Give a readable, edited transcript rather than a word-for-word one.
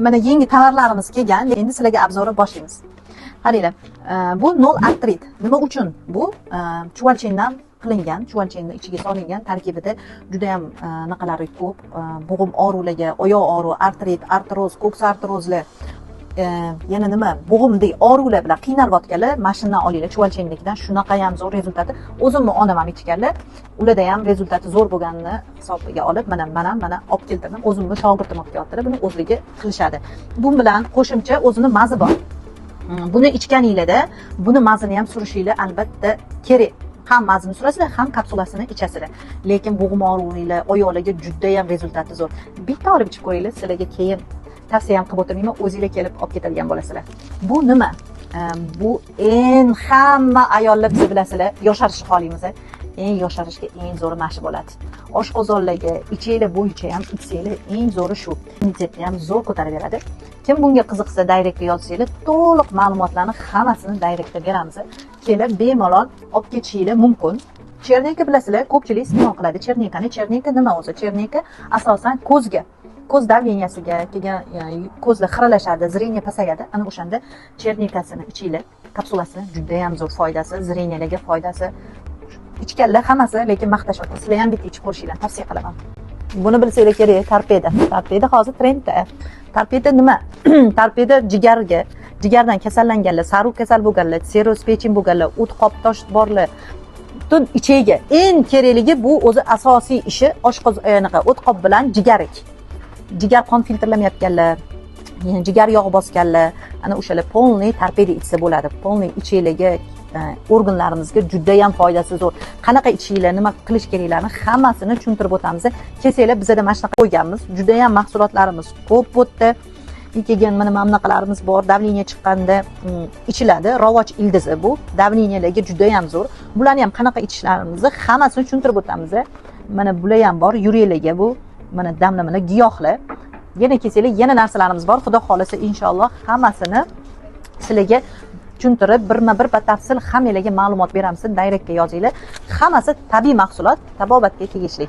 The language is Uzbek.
mana yangi tovarlarimiz kelgan. Endi sizlarga obzorni boshlaymiz. Qaranglar, bu nol artrit. Nima uchun? Bu chuvalchendan qilingan, chuvalchenni ichiga solingan, tarkibida juda ham naqalari ko'p, bo'g'im og'ruvlarga, oyoq og'ruv, artrit, artroz, ko'ks artrozlar, yana nima, bo'g'imdek og'ruvlar bilan qiynalayotganlar mashindan olinglar, chuvalchennikidan shunaqa ham zo'r rezultati. O'zimni onam ham ichganlar, ularda ham rezultati zo'r bo'lganini hisobiga olib, mana olib keltirdim. O'zimni shogirdim olib kelyaptilar, buni o'zligi qilishadi. Bu bilan qo'shimcha o'zini mazi bor. Buni ichganinglarda, buni mazini ham surishinglar albatta kerak. Ham mazini surasizlar, ham kapsulasini ichasizlar. Lekin bo'g'im og'ruvinglar, oyoqlarga juda ham rezultati zo'r. Bitta olib ichib ko'ringlar, sizlarga keyin tavsiya ham qilib o'tirmayman, o'zinglar kelib olib ketadigan bo'lasizlar. Bu nima? Bu eng hamma ayollar siz bilasizlar, yosharishni xohlaymiz. Eng yosharishga eng zo'ri mana shu bo'ladi. Oshqozonlarga, ichinglar bo'yicha ham ichsanglar eng zo'ri shu. Immunitetni ham zo'r ko'tarib beradi. Kim bunga qiziqsa, direktga yozsanglar, to'liq ma'lumotlarni hammasini direktga beramiz. Kelib bemalol olib ketishinglar mumkin. Chernika bilasizlar, ko'pchilik iste'mol qiladi chernikani. Chernika nima o'zi? Chernika asosan ko'z davleniyasiga kelgan, ko'zlar xiralashadi, zreniya pasayadi. Ana o'shanda chernikasini ichinglar, kapsulasini juda ham zo'r foydasi, zreniyalarga foydasi. Ichganlar hammasi, lekin maqtashyapti. Sizlar ham bitta ichib ko'rishinglarni tavsiya qilaman. Buni bilsanglar kerak, torpeda. Torpeda hozir trendda. Torpeda nima? Torpeda jigardan kasallanganlar, saruq kasal bo'lganlar, sirroz pechin bo'lganlar, o't qop tosh borlar. Butun ichiga eng kerakligi bu o'zi asosiy ishi oshqozon, o't qop bilan jigarik. Jigar qon filtrlamayotganlar, jigar yog'i bosganlar, ana o'shalar polniy torpeda ichsa bo'ladi. Polniy ichinglarga, organlarimizga juda ham foydasi zo'r. Qanaqa ichinglar, nima qilish keraklarini hammasini tushuntirib o'tamiz. Kelsanglar bizda mana shunaqa qo'yganmiz. Juda ham mahsulotlarimiz ko'p bo'tdi. Keyin mana bunaqalarimiz bor. Davleniya chiqqanda ichiladi. Ravoch ildizi bu. Davleniyalarga juda ham zo'r. Bularni ham qanaqa ichishlaringizni hammasini tushuntirib o'tamiz. Mana bular ham bor. Yuranglarga bu. Mana damlamalar, giyohlar. Yana kelsanglar, yana narsalarimiz bor. Xudo xolasa inshaalloh hammasini sizlarga tushuntirib, birma-bir batafsil hammalarga ma'lumot beramiz. Direktga yozinglar. Hammasi tabiiy mahsulot, tabobatga tegishli.